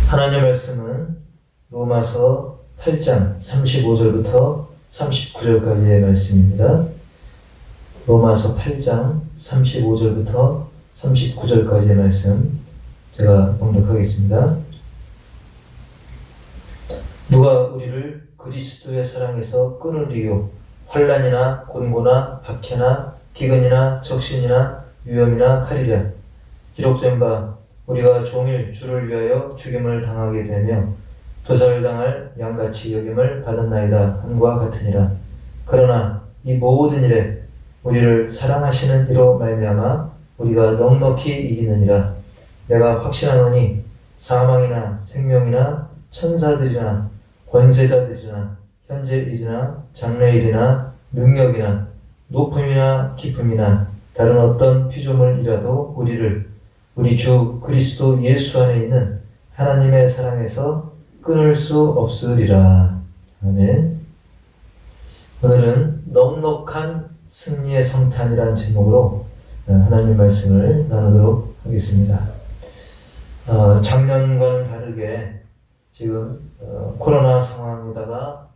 하나님의 말씀은 로마서 8장 35절부터 39절까지의 말씀입니다. 로마서 8장 35절부터 39절까지의 말씀 제가 봉독하겠습니다. 누가 우리를 그리스도의 사랑에서 끊으리요? 환난이나 곤고나 박해나 기근이나 적신이나 위험이나 칼이랴. 기록된 바 우리가 종일 주를 위하여 죽임을 당하게 되며 도살당할 양같이 여김을 받았나이다 함과 같으니라. 그러나 이 모든 일에 우리를 사랑하시는 이로 말미암아 우리가 넉넉히 이기느니라. 내가 확신하노니 사망이나 생명이나 천사들이나 권세자들이나 현재일이나 장래일이나 능력이나 높음이나 깊음이나 다른 어떤 피조물이라도 우리 주 그리스도 예수 안에 있는 하나님의 사랑에서 끊을 수 없으리라. 아멘. 오늘은 넉넉한 승리의 성탄이라는 제목으로 하나님 말씀을 나누도록 하겠습니다. 작년과는 다르게 지금 코로나 상황에다가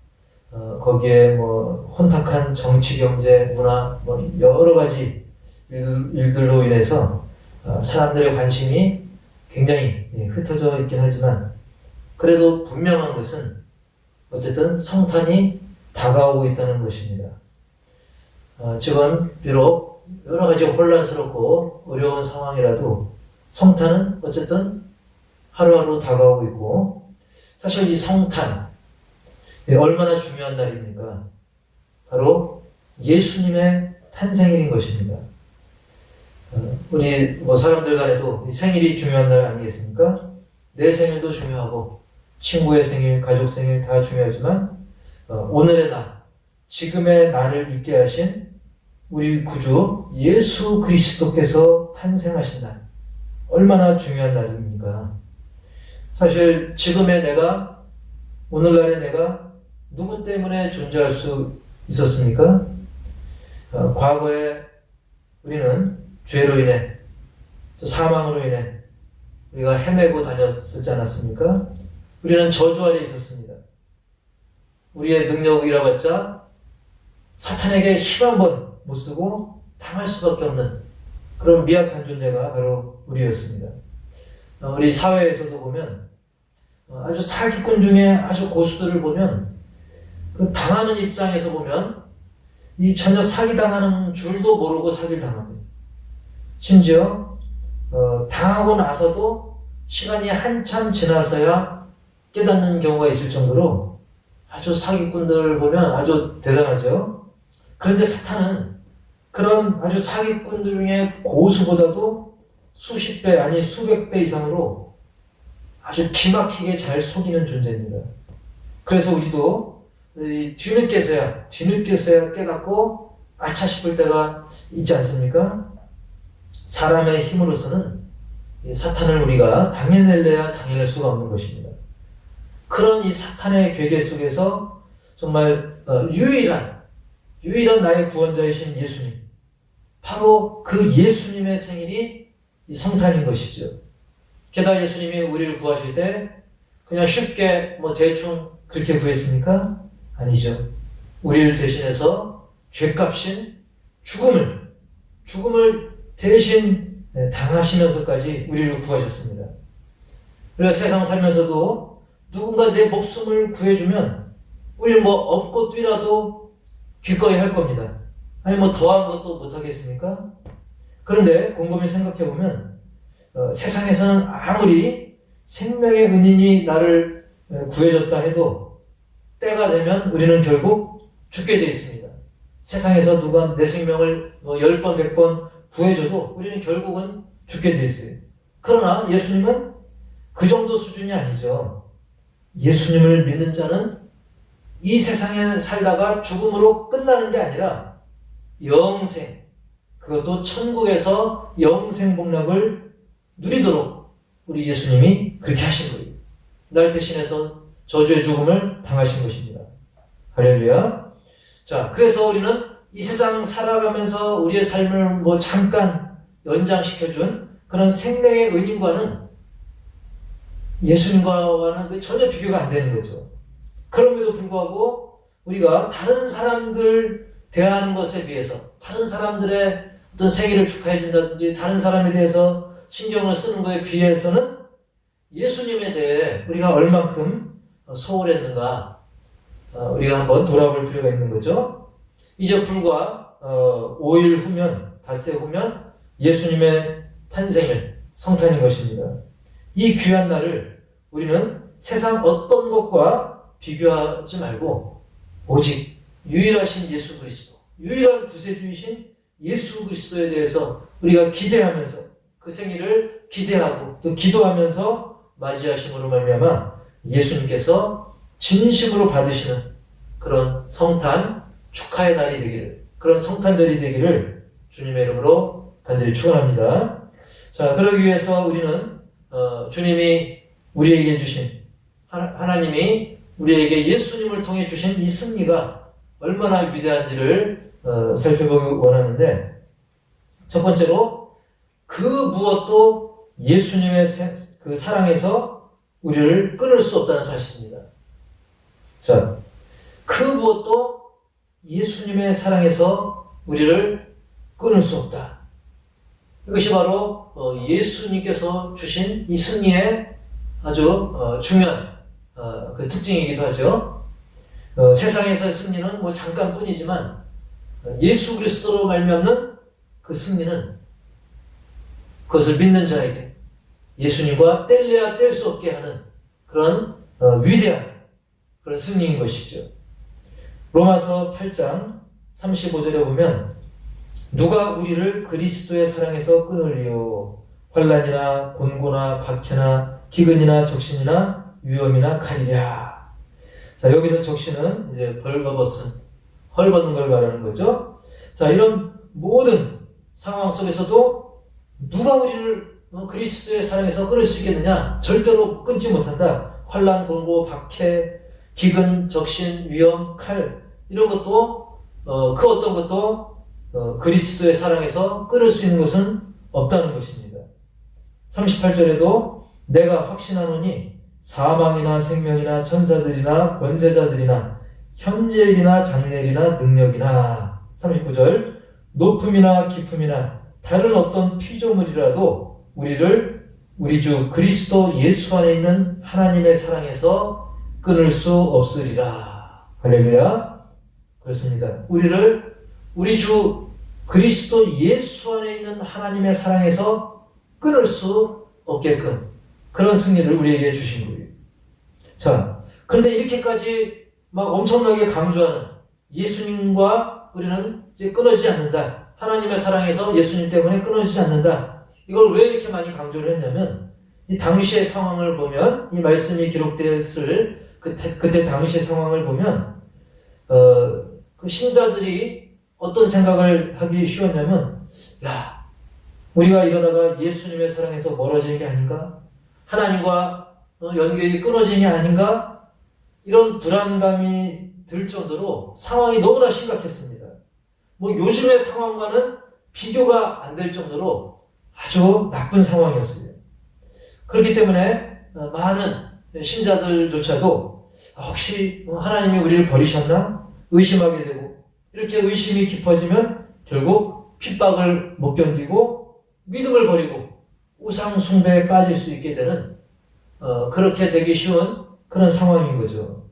거기에 혼탁한 정치, 경제, 문화 여러 가지 일들로 인해서 사람들의 관심이 굉장히 흩어져 있긴 하지만 그래도 분명한 것은 어쨌든 성탄이 다가오고 있다는 것입니다. 지금 비록 여러 가지 혼란스럽고 어려운 상황이라도 성탄은 어쨌든 하루하루 다가오고 있고, 사실 이 성탄 얼마나 중요한 날입니까? 바로 예수님의 탄생일인 것입니다. 우리 사람들 간에도 생일이 중요한 날 아니겠습니까? 내 생일도 중요하고 친구의 생일, 가족 생일 다 중요하지만 오늘의 날, 지금의 나를 있게 하신 우리 구주 예수 그리스도께서 탄생하신 날, 얼마나 중요한 날입니까? 사실 지금의 내가, 오늘날의 내가 누구 때문에 존재할 수 있었습니까? 과거에 우리는 죄로 인해, 사망으로 인해 우리가 헤매고 다녔었지 않았습니까? 우리는 저주 아래 있었습니다. 우리의 능력이라 봤자 사탄에게 힘 한 번 못 쓰고 당할 수밖에 없는 그런 미약한 존재가 바로 우리였습니다. 우리 사회에서도 보면 아주 사기꾼 중에 아주 고수들을 보면 그 당하는 입장에서 보면 이 전혀 사기당하는 줄도 모르고 사기를 당합니다. 심지어 당하고 나서도 시간이 한참 지나서야 깨닫는 경우가 있을 정도로 아주 사기꾼들을 보면 아주 대단하죠. 그런데 사탄은 그런 아주 사기꾼들 중에 고수보다도 수십 배 아니 수백 배 이상으로 아주 기막히게 잘 속이는 존재입니다. 그래서 우리도 뒤늦게서야 깨닫고 아차 싶을 때가 있지 않습니까? 사람의 힘으로서는 사탄을 우리가 당해낼래야 당해낼 수가 없는 것입니다. 그런 이 사탄의 괴계 속에서 정말 유일한 나의 구원자이신 예수님, 바로 그 예수님의 생일이 이 성탄인 것이죠. 게다가 예수님이 우리를 구하실 때 그냥 쉽게 대충 그렇게 구했습니까? 아니죠. 우리를 대신해서 죄값인 죽음을 대신 당하시면서까지 우리를 구하셨습니다. 우리가 세상 살면서도 누군가 내 목숨을 구해주면 우리는 업고 뛰라도 기꺼이 할 겁니다. 아니 더한 것도 못하겠습니까? 그런데 곰곰이 생각해보면 세상에서는 아무리 생명의 은인이 나를 구해줬다 해도 때가 되면 우리는 결국 죽게 되어 있습니다. 세상에서 누가 내 생명을 10번, 100번 구해줘도 우리는 결국은 죽게 되어 있어요. 그러나 예수님은 그 정도 수준이 아니죠. 예수님을 믿는 자는 이 세상에 살다가 죽음으로 끝나는 게 아니라 영생, 그것도 천국에서 영생 복락을 누리도록 우리 예수님이 그렇게 하신 거예요. 날 대신해서 저주의 죽음을 당하신 것입니다. 할렐루야. 자, 그래서 우리는 이 세상 살아가면서 우리의 삶을 잠깐 연장시켜준 그런 생명의 은인과는 예수님과는 전혀 비교가 안 되는 거죠. 그럼에도 불구하고 우리가 다른 사람들 대하는 것에 비해서, 다른 사람들의 어떤 생일을 축하해 준다든지 다른 사람에 대해서 신경을 쓰는 것에 비해서는 예수님에 대해 우리가 얼만큼 소홀했는가, 우리가 한번 돌아볼 필요가 있는 거죠. 이제 불과 5일 후면, 닷새 후면 예수님의 탄생일, 성탄인 것입니다. 이 귀한 날을 우리는 세상 어떤 것과 비교하지 말고 오직 유일하신 예수 그리스도, 유일한 구세주이신 예수 그리스도에 대해서 우리가 기대하면서 그 생일을 기대하고 또 기도하면서 맞이하심으로 말미암아 예수님께서 진심으로 받으시는 그런 성탄 축하의 날이 되기를, 그런 성탄절이 되기를 주님의 이름으로 간절히 축원합니다. 자, 그러기 위해서 우리는 주님이 우리에게 주신, 하나님이 우리에게 예수님을 통해 주신 이 승리가 얼마나 위대한지를 살펴보기 원하는데, 첫 번째로 그 무엇도 예수님의 그 사랑에서 우리를 끊을 수 없다는 사실입니다. 자, 그 무엇도 예수님의 사랑에서 우리를 끊을 수 없다. 이것이 바로 예수님께서 주신 이 승리의 아주 중요한 그 특징이기도 하죠. 세상에서의 승리는 뭐 잠깐뿐이지만 예수 그리스도로 말미암는 그 승리는 그것을 믿는 자에게 예수님과 뗄래야 뗄 수 없게 하는 그런 위대한 그런 승리인 것이죠. 로마서 8장 35절에 보면 누가 우리를 그리스도의 사랑에서 끊으리요? 환난이나 곤고나 박해나 기근이나 적신이나 위험이나 칼이랴. 자, 여기서 적신은 이제 벌거벗은, 헐벗는 걸 말하는 거죠. 자, 이런 모든 상황 속에서도 누가 우리를 그리스도의 사랑에서 끊을 수 있겠느냐? 절대로 끊지 못한다. 환난, 곤고, 박해, 기근, 적신, 위험, 칼, 이런 것도 그 어떤 것도 그리스도의 사랑에서 끊을 수 있는 것은 없다는 것입니다. 38절에도 내가 확신하노니 사망이나 생명이나 천사들이나 권세자들이나 현재일이나 장래일이나 능력이나, 39절, 높음이나 깊음이나 다른 어떤 피조물이라도 우리를 우리 주 그리스도 예수 안에 있는 하나님의 사랑에서 끊을 수 없으리라. 할렐루야. 그렇습니다. 우리를 우리 주 그리스도 예수 안에 있는 하나님의 사랑에서 끊을 수 없게끔 그런 승리를 우리에게 주신 거예요. 자, 그런데 이렇게까지 막 엄청나게 강조하는 예수님과 우리는 이제 끊어지지 않는다. 하나님의 사랑에서 예수님 때문에 끊어지지 않는다. 이걸 왜 이렇게 많이 강조를 했냐면, 이 당시의 상황을 보면, 이 말씀이 기록됐을 그때 당시의 상황을 보면, 그 신자들이 어떤 생각을 하기 쉬웠냐면, 야, 우리가 이러다가 예수님의 사랑에서 멀어지는 게 아닌가? 하나님과 연결이 끊어지는 게 아닌가? 이런 불안감이 들 정도로 상황이 너무나 심각했습니다. 뭐 요즘의 상황과는 비교가 안 될 정도로 아주 나쁜 상황이었어요. 그렇기 때문에 많은 신자들조차도 혹시 하나님이 우리를 버리셨나? 의심하게 되고, 이렇게 의심이 깊어지면 결국 핍박을 못 견디고 믿음을 버리고 우상 숭배에 빠질 수 있게 되는 그렇게 되기 쉬운 그런 상황인 거죠.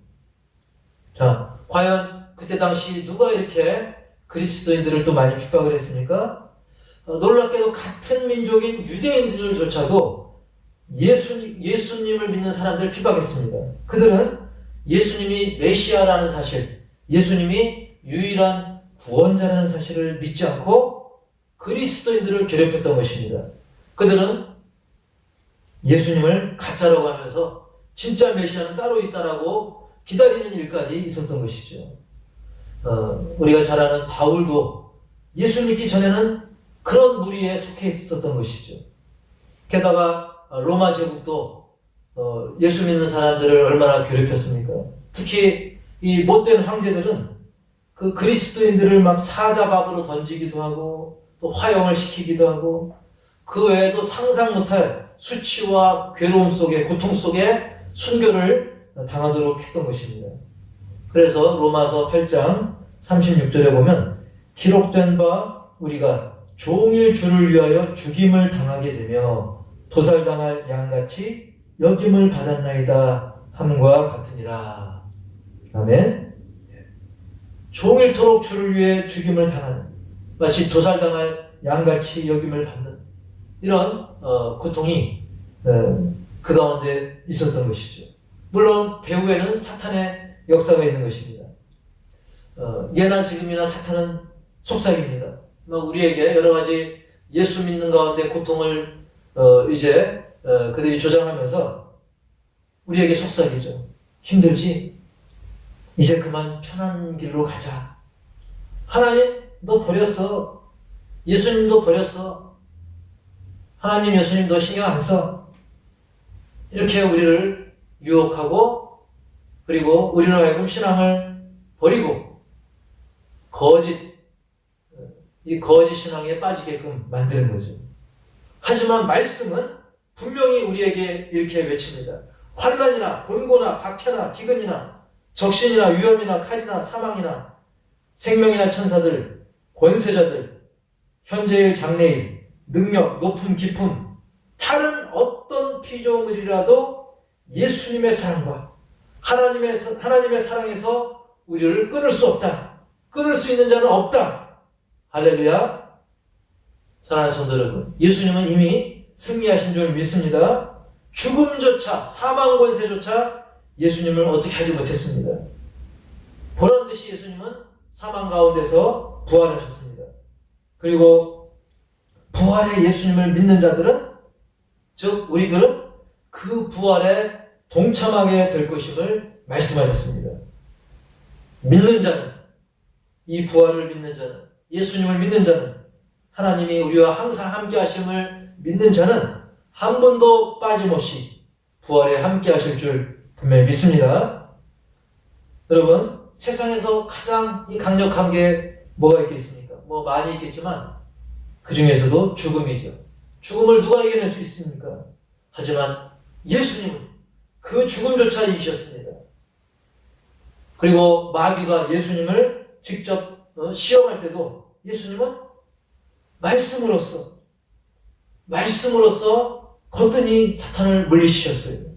자, 과연 그때 당시 누가 이렇게 그리스도인들을 또 많이 핍박을 했습니까? 놀랍게도 같은 민족인 유대인들조차도 예수님을 믿는 사람들을 핍박했습니다. 그들은 예수님이 메시아라는 사실, 예수님이 유일한 구원자라는 사실을 믿지 않고 그리스도인들을 괴롭혔던 것입니다. 그들은 예수님을 가짜라고 하면서 진짜 메시아는 따로 있다라고 기다리는 일까지 있었던 것이죠. 우리가 잘 아는 바울도 예수 믿기 전에는 그런 무리에 속해 있었던 것이죠. 게다가 로마 제국도 예수 믿는 사람들을 얼마나 괴롭혔습니까? 특히 이 못된 황제들은 그 그리스도인들을 막 사자밥으로 던지기도 하고 또 화형을 시키기도 하고 그 외에도 상상 못할 수치와 괴로움 속에, 고통 속에 순교를 당하도록 했던 것입니다. 그래서 로마서 8장 36절에 보면 기록된 바 우리가 종일 주를 위하여 죽임을 당하게 되며 도살당할 양같이 여김을 받았나이다 함과 같으니라. 아멘. 종일토록 주를 위해 죽임을 당하는, 마치 도살당할 양같이 여김을 받는 이런 고통이 그 가운데 있었던 것이죠. 물론 배후에는 사탄의 역사가 있는 것입니다. 예나 지금이나 사탄은 속삭입니다. 우리에게 여러 가지 예수 믿는 가운데 고통을 이제 그들이 조장하면서 우리에게 속삭이죠. 힘들지? 이제 그만 편한 길로 가자. 하나님 너 버렸어. 예수님도 버렸어. 하나님 예수님 너 신경 안 써. 이렇게 우리를 유혹하고, 그리고 우리로 하여금 신앙을 버리고 이 거짓 신앙에 빠지게끔 만드는 거죠. 하지만 말씀은 분명히 우리에게 이렇게 외칩니다. 환난이나 곤고나 박해나 기근이나 적신이나 위험이나 칼이나 사망이나 생명이나 천사들, 권세자들, 현재일 장래일, 능력, 높음, 깊음, 다른 어떤 피조물이라도 예수님의 사랑과 하나님의 사랑에서 우리를 끊을 수 없다. 끊을 수 있는 자는 없다. 할렐루야. 사랑하는 성도 여러분, 예수님은 이미 승리하신 줄 믿습니다. 죽음조차, 사망 권세조차 예수님을 어떻게 하지 못했습니다. 보란듯이 예수님은 사망 가운데서 부활하셨습니다. 그리고 부활의 예수님을 믿는 자들은, 즉 우리들은 그 부활에 동참하게 될 것임을 말씀하셨습니다. 믿는 자는, 이 부활을 믿는 자는, 예수님을 믿는 자는, 하나님이 우리와 항상 함께 하심을 믿는 자는 한 번도 빠짐없이 부활에 함께 하실 줄 분명히 믿습니다. 여러분, 세상에서 가장 강력한 게 뭐가 있겠습니까? 많이 있겠지만 그 중에서도 죽음이죠. 죽음을 누가 이겨낼 수 있습니까? 하지만 예수님은 그 죽음조차 이기셨습니다. 그리고 마귀가 예수님을 직접 시험할 때도 예수님은 말씀으로써 거뜬히 사탄을 물리치셨어요.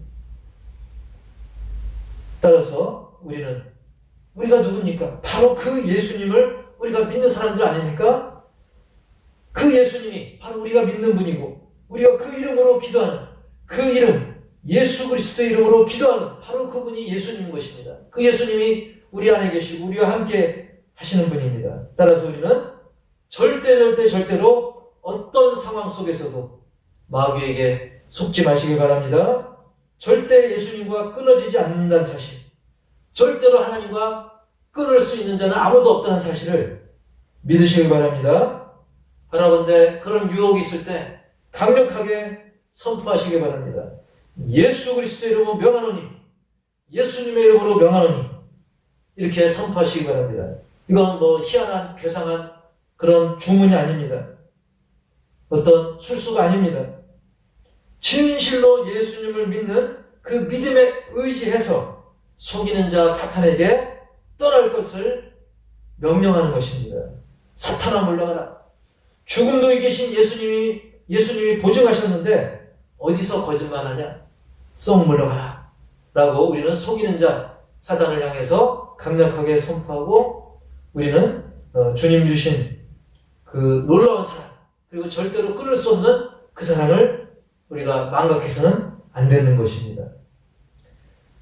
따라서 우리가 누굽니까? 바로 그 예수님을 우리가 믿는 사람들 아닙니까? 그 예수님이 바로 우리가 믿는 분이고, 우리가 그 이름으로 기도하는, 그 이름 예수 그리스도의 이름으로 기도하는 바로 그분이 예수님인 것입니다. 그 예수님이 우리 안에 계시고 우리와 함께 하시는 분입니다. 따라서 우리는 절대로 어떤 상황 속에서도 마귀에게 속지 마시길 바랍니다. 절대 예수님과 끊어지지 않는다는 사실, 절대로 하나님과 끊을 수 있는 자는 아무도 없다는 사실을 믿으시길 바랍니다. 바라건대 그런 유혹이 있을 때 강력하게 선포하시길 바랍니다. 예수 그리스도의 이름으로 명하노니, 예수님의 이름으로 명하노니, 이렇게 선포하시기 바랍니다. 이건 희한한 괴상한 그런 주문이 아닙니다. 어떤 술수가 아닙니다. 진실로 예수님을 믿는 그 믿음에 의지해서 속이는 자 사탄에게 떠날 것을 명령하는 것입니다. 사탄아 물러가라. 죽음도 이기신 예수님이 보증하셨는데 어디서 거짓말하냐? 쏙 물러가라 라고 우리는 속이는 자 사탄을 향해서 강력하게 선포하고, 우리는 주님 주신 그 놀라운 사랑, 그리고 절대로 끊을 수 없는 그 사랑을 우리가 망각해서는 안 되는 것입니다.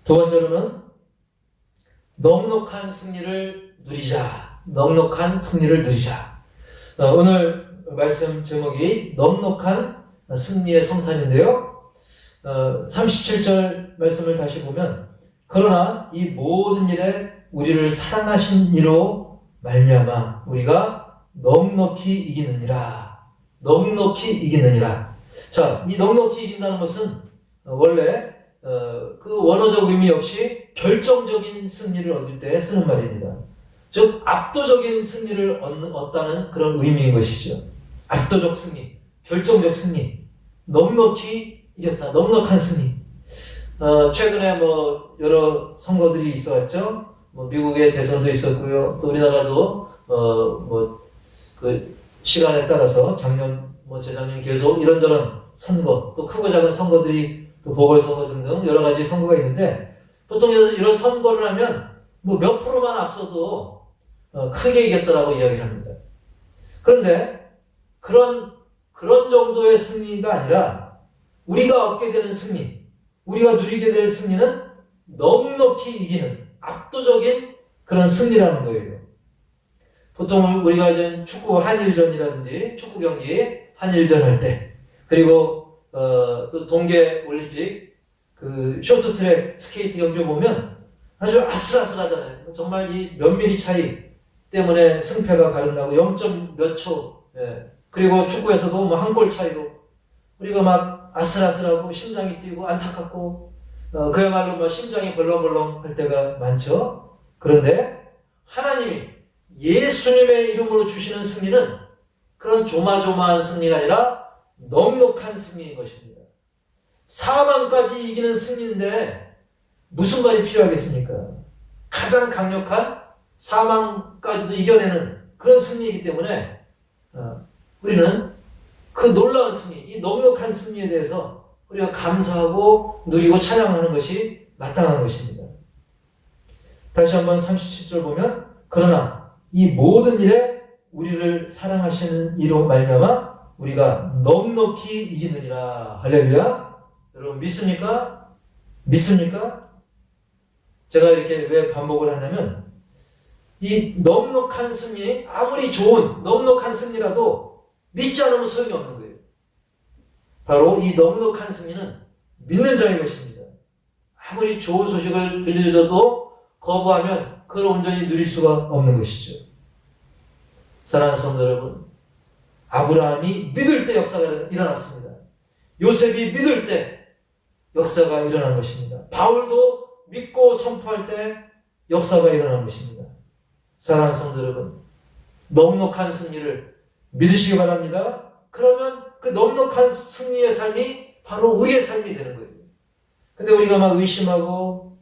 두 번째로는 넉넉한 승리를 누리자. 오늘 말씀 제목이 넉넉한 승리의 성탄인데요. 37절 말씀을 다시 보면, 그러나 이 모든 일에 우리를 사랑하신 이로 말미암아 우리가 넉넉히 이기느니라. 자, 이 넉넉히 이긴다는 것은 원래 그 원어적 의미 역시 결정적인 승리를 얻을 때 쓰는 말입니다. 즉 압도적인 승리를 얻다는 그런 의미인 것이죠. 압도적 승리, 결정적 승리, 넉넉히 이겼다. 넉넉한 승리. 최근에 뭐 여러 선거들이 있어왔죠. 뭐 미국의 대선도 있었고요. 또 우리나라도 그 시간에 따라서 작년 뭐 재작년 계속 이런저런 선거, 또 크고 작은 선거들이 또 보궐선거 등등 여러 가지 선거가 있는데, 보통 이런 선거를 하면 뭐 몇 프로만 앞서도 크게 이겼다라고 이야기를 합니다. 그런데 그런 정도의 승리가 아니라 우리가 얻게 되는 승리, 우리가 누리게 될 승리는 넉넉히 이기는 압도적인 그런 승리라는 거예요. 보통 우리가 이제 축구 한일전이라든지 축구 경기 한일전 할 때, 그리고 또 동계 올림픽 그 쇼트트랙 스케이트 경기 보면 아주 아슬아슬하잖아요. 정말 이 몇 미리 차이 때문에 승패가 가름나고 0점 몇 초, 예. 그리고 축구에서도 뭐 한 골 차이로 우리가 막 아슬아슬하고 심장이 뛰고 안타깝고 그야말로 뭐 심장이 벌렁벌렁 할 때가 많죠. 그런데 하나님이 예수님의 이름으로 주시는 승리는 그런 조마조마한 승리가 아니라 넉넉한 승리인 것입니다. 사망까지 이기는 승리인데 무슨 말이 필요하겠습니까? 가장 강력한 사망까지도 이겨내는 그런 승리이기 때문에 우리는 그 놀라운 승리, 이 넉넉한 승리에 대해서 우리가 감사하고 누리고 찬양하는 것이 마땅한 것입니다. 다시 한번 37절 보면, 그러나 이 모든 일에 우리를 사랑하시는 이로 말미암아 우리가 넉넉히 이기느니라. 할렐루야. 여러분 믿습니까? 믿습니까? 제가 이렇게 왜 반복을 하냐면, 이 넉넉한 승리, 아무리 좋은 넉넉한 승리라도 믿지 않으면 소용이 없는 거예요. 바로 이 넉넉한 승리는 믿는 자의 것입니다. 아무리 좋은 소식을 들려줘도 거부하면 그걸 온전히 누릴 수가 없는 것이죠. 사랑하는 성도 여러분, 아브라함이 믿을 때 역사가 일어났습니다. 요셉이 믿을 때 역사가 일어난 것입니다. 바울도 믿고 선포할 때 역사가 일어난 것입니다. 사랑하는 성도 여러분, 넉넉한 승리를 믿으시기 바랍니다. 그러면 그 넉넉한 승리의 삶이 바로 우리의 삶이 되는 거예요. 근데 우리가 막 의심하고,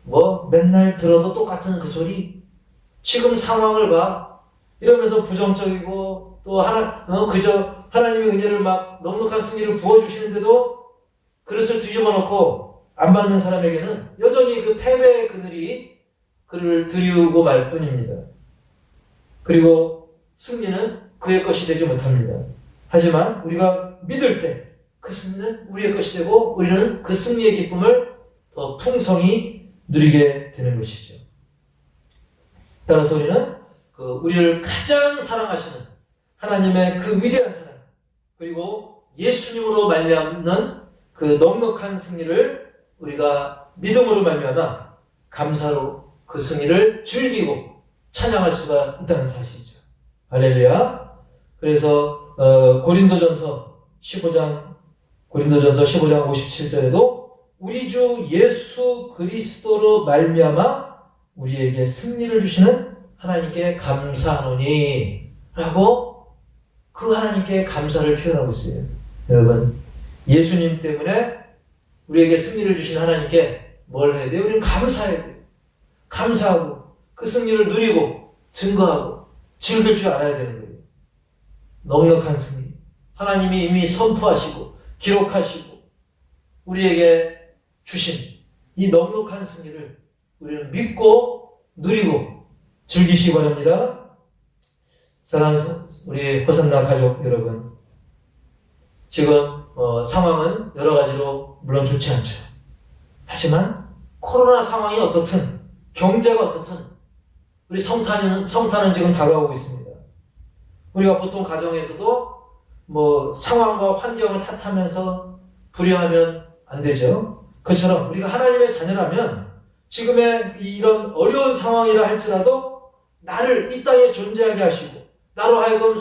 뭐 맨날 들어도 똑같은 그 소리, 지금 상황을 봐, 이러면서 부정적이고, 또 그저 하나님의 은혜를 막 넉넉한 승리를 부어주시는데도 그릇을 뒤집어 놓고 안 받는 사람에게는 여전히 그 패배의 그늘이 그를 드리우고 말 뿐입니다. 그리고 승리는 그의 것이 되지 못합니다. 하지만 우리가 믿을 때 그 승리는 우리의 것이 되고 우리는 그 승리의 기쁨을 더 풍성히 누리게 되는 것이죠. 따라서 우리는 우리를 가장 사랑하시는 하나님의 그 위대한 사랑, 그리고 예수님으로 말미암는 그 넉넉한 승리를 우리가 믿음으로 말미암아 감사로 그 승리를 즐기고 찬양할 수가 있다는 사실이죠. 할렐루야. 그래서 고린도전서 15장 57절에도 우리 주 예수 그리스도로 말미암아 우리에게 승리를 주시는 하나님께 감사하노니 라고 그 하나님께 감사를 표현하고 있어요. 여러분, 예수님 때문에 우리에게 승리를 주신 하나님께 뭘 해야 돼요? 우리는 감사해야 돼요. 감사하고 그 승리를 누리고 증거하고 즐길 줄 알아야 되는 거예요. 넉넉한 승리, 하나님이 이미 선포하시고 기록하시고 우리에게 주신 이 넉넉한 승리를 우리는 믿고 누리고 즐기시기 바랍니다. 사랑하는 우리 호산나 가족 여러분, 지금 상황은 여러 가지로 물론 좋지 않죠. 하지만 코로나 상황이 어떻든 경제가 어떻든 우리 성탄은 지금 다가오고 있습니다. 우리가 보통 가정에서도 뭐 상황과 환경을 탓하면서 불효하면 안 되죠. 그처럼 우리가 하나님의 자녀라면 지금의 이런 어려운 상황이라 할지라도 나를 이 땅에 존재하게 하시고 나로 하여금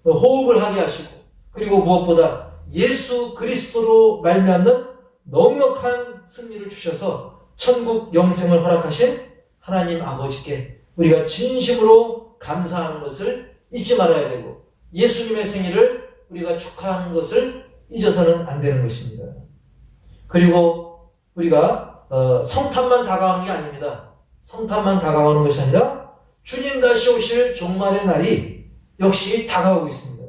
호흡을 하게 하시고, 그리고 무엇보다 예수 그리스도로 말미암는 넉넉한 승리를 주셔서 천국 영생을 허락하신 하나님 아버지께 우리가 진심으로 감사하는 것을 잊지 말아야 되고 예수님의 생일을 우리가 축하하는 것을 잊어서는 안 되는 것입니다. 그리고 우리가 성탄만 다가오는 게 아닙니다. 성탄만 다가오는 것이 아니라 주님 다시 오실 종말의 날이 역시 다가오고 있습니다.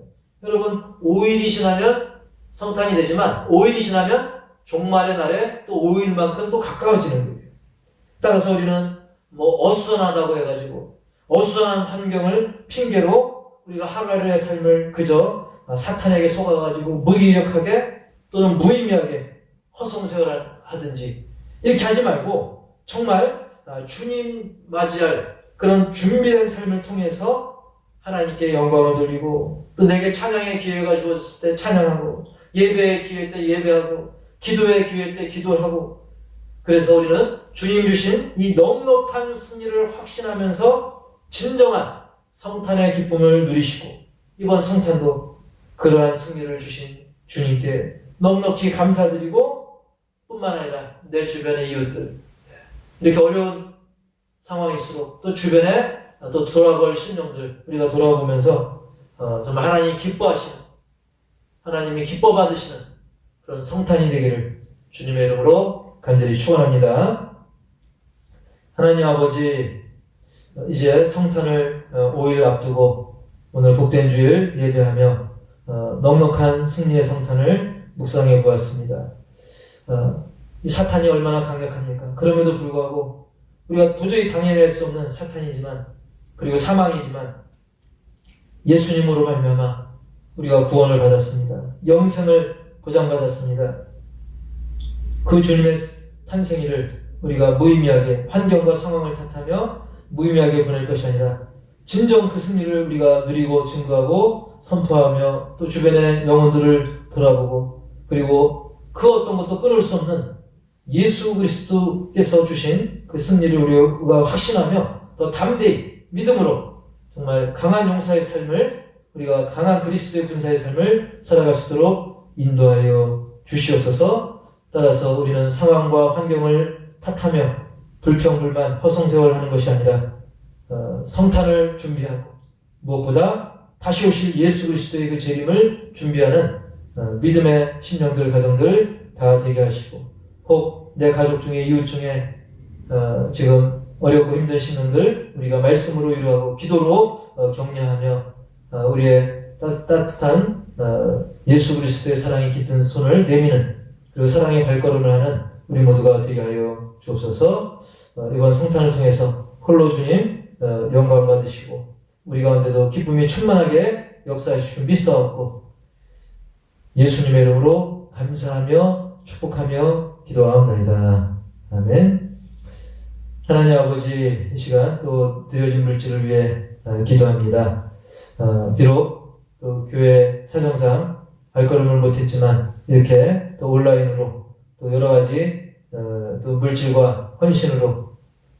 여러분, 5일이 지나면 성탄이 되지만 5일이 지나면 종말의 날에 또 5일만큼 또 가까워지는 거예요. 따라서 우리는 어수선하다고 해가지고 어수선한 환경을 핑계로 우리가 하루하루의 삶을 그저 사탄에게 속아가지고 무기력하게 또는 무의미하게 허송세월하든지 이렇게 하지 말고 정말 주님 맞이할 그런 준비된 삶을 통해서 하나님께 영광을 돌리고 또 내게 찬양의 기회가 주어졌을 때 찬양하고 예배의 기회 때 예배하고 기도의 기회 때 기도하고 그래서 우리는 주님 주신 이 넉넉한 승리를 확신하면서 진정한 성탄의 기쁨을 누리시고 이번 성탄도 그러한 승리를 주신 주님께 넉넉히 감사드리고 뿐만 아니라 내 주변의 이웃들 이렇게 어려운 상황일수록 또 주변에 또 돌아볼 심령들 우리가 돌아보면서 정말 하나님이 기뻐하시는 하나님이 기뻐 받으시는 그런 성탄이 되기를 주님의 이름으로 간절히 축원합니다. 하나님 아버지 이제 성탄을 5일 앞두고 오늘 복된 주일 예배하며 넉넉한 승리의 성탄을 묵상해 보았습니다. 이 사탄이 얼마나 강력합니까? 그럼에도 불구하고 우리가 도저히 당해낼 수 없는 사탄이지만 그리고 사망이지만 예수님으로 말미암아 우리가 구원을 받았습니다. 영생을 보장받았습니다. 그 주님의 탄생일을 우리가 무의미하게 환경과 상황을 탓하며 무의미하게 보낼 것이 아니라 진정 그 승리를 우리가 누리고 증거하고 선포하며 또 주변의 영혼들을 돌아보고 그리고 그 어떤 것도 끊을 수 없는 예수 그리스도께서 주신 그 승리를 우리가 확신하며 더 담대히 믿음으로 정말 강한 용사의 삶을 우리가 강한 그리스도의 군사의 삶을 살아갈 수 있도록 인도하여 주시옵소서. 따라서 우리는 상황과 환경을 탓하며 불평불만 허송세월하는 것이 아니라 성탄을 준비하고 무엇보다 다시 오실 예수 그리스도의 그 재림을 준비하는 믿음의 심령들 가정들 다 되게 하시고 혹 내 가족 중에 이웃 중에 지금 어렵고 힘든 심령들 우리가 말씀으로 위로하고 기도로 격려하며 우리의 따뜻한 예수 그리스도의 사랑이 깃든 손을 내미는 그리고 사랑의 발걸음을 하는 우리 모두가 되게 하여 주옵소서. 이번 성탄을 통해서 홀로 주님 영광 받으시고 우리 가운데도 기쁨이 충만하게 역사하시고 믿사옵고 예수님의 이름으로 감사하며 축복하며 기도하옵나이다. 아멘. 하나님 아버지 이 시간 또 드려진 물질을 위해 기도합니다. 비록 또 교회 사정상 발걸음을 못했지만 이렇게 또 온라인으로 또 여러 가지 또 물질과 헌신으로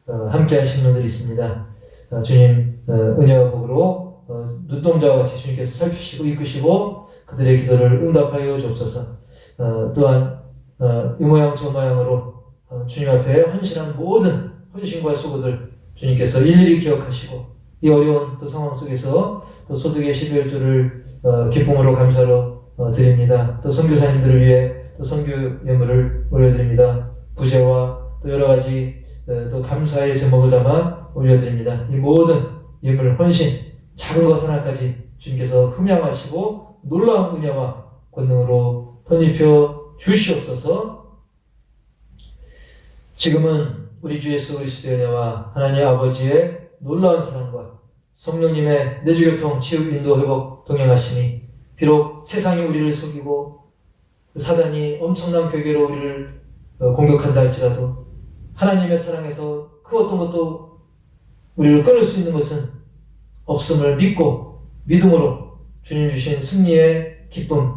함께한 신분들이 있습니다. 주님 은혜와 복으로 눈동자와 같이 주님께서 살피시고 이끄시고 그들의 기도를 응답하여 주옵소서. 또한 이 모양 저 모양으로 주님 앞에 헌신한 모든 헌신과 수고들 주님께서 일일이 기억하시고 이 어려운 또 상황 속에서 또 소득의 12일조를 기쁨으로 감사로 드립니다. 또 선교사님들을 위해 또 선교 예물을 올려드립니다. 부재와 또 여러 가지 또 감사의 제목을 담아 올려드립니다. 이 모든 예물 헌신 작은 것 하나까지 주님께서 흠양하시고 놀라운 은혜와 권능으로 덧입혀 주시옵소서. 지금은 우리 주 예수 그리스도의 은혜와 하나님 아버지의 놀라운 사랑과 성령님의 내주교통 치유 인도 회복 동행하심이 비록 세상이 우리를 속이고 사단이 엄청난 괴계로 우리를 공격한다 할지라도 하나님의 사랑에서 그 어떤 것도 우리를 끊을 수 있는 것은 없음을 믿고 믿음으로 주님 주신 승리의 기쁨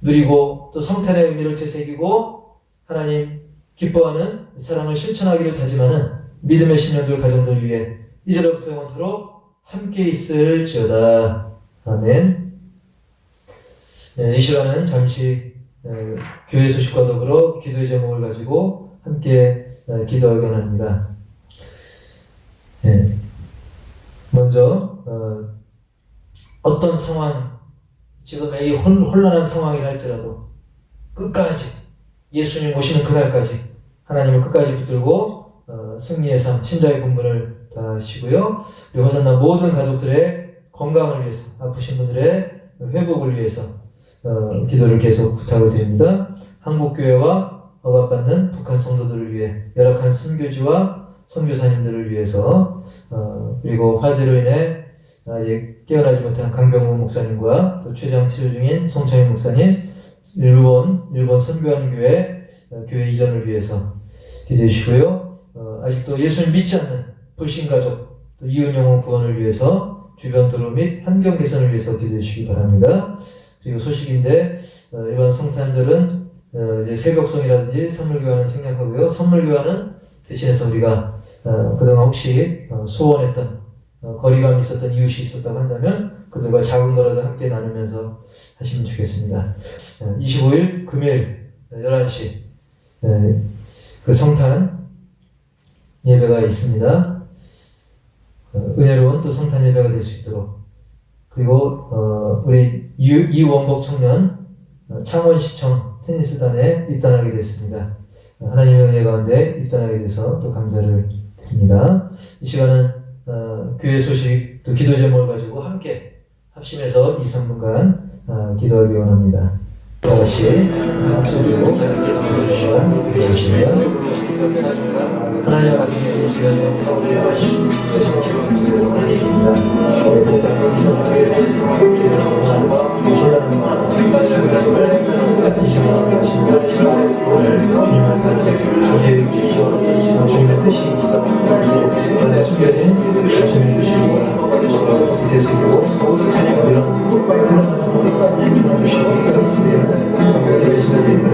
누리고 또 성탄의 의미를 되새기고 하나님 기뻐하는 사랑을 실천하기를 다짐하는 믿음의 신령들 가정들 위해 이제로부터 영원토록 함께 있을지어다. 아멘. 이 시간은 잠시 교회 소식과 더불어 기도의 제목을 가지고 함께 기도하기원 합니다. 먼저 어떤 상황, 지금의 이 혼란한 상황이라 할지라도 끝까지 예수님 오시는 그날까지 하나님을 끝까지 붙들고 승리의 삶, 신자의 본분을 다하시고요. 그리고 호산나 모든 가족들의 건강을 위해서, 아프신 분들의 회복을 위해서 기도를 계속 부탁을 드립니다. 한국교회와 억압받는 북한 성도들을 위해, 열악한 선교지와 선교사님들을 위해서, 그리고 화재로 인해 아직 깨어나지 못한 강병무 목사님과 또 최장 치료 중인 송창인 목사님, 일본 선교한 교회 이전을 위해서 기도해 주시고요. 아직도 예수를 믿지 않는 불신가족, 또 이혼 영혼 구원을 위해서 주변 도로 및 환경 개선을 위해서 기도해 주시기 바랍니다. 그리고 소식인데 이번 성탄절은 이제 새벽송이라든지 선물교환은 생략하고요. 선물교환은 대신해서 우리가 그동안 혹시 소원했던 거리감이 있었던 이웃이 있었다고 한다면 그들과 작은 거라도 함께 나누면서 하시면 좋겠습니다. 25일 금요일 11시 그 성탄 예배가 있습니다. 은혜로운 또 성탄 예배가 될 수 있도록, 그리고 우리 이원복 청년 창원시청 테니스단에 입단하게 됐습니다. 하나님의 은혜 가운데 입단하게 돼서 또 감사를 드립니다. 이 시간은 교회 소식 또 기도 제목을 가지고 함께 합심해서 2-3분간 기도하기 원합니다. 다 같이 합심으로 기도하시면 하나님 아버지의 시간에 사오리하시고 하나님입니다. 이 상황을 오늘 주님을 받는 우리의 주시고 주님의 뜻이 오늘 숨겨진 주님의 뜻이고 이제 쓰고 이런 혼란한 상황을 주시고 있으면 예수님의 이름을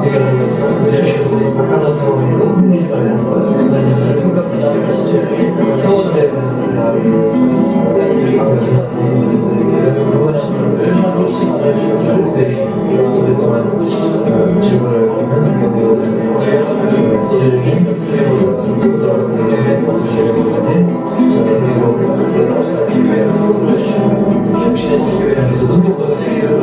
해결하기 위해서 주시고 하나 상황으로 흘리지 말라는 것, 하나님의 끝까지 시절을 세워져야 되는 나를 그분하시는 특별히 오랫동안 질문을 하면 지적인 성서라고 그래서 운동과 세계를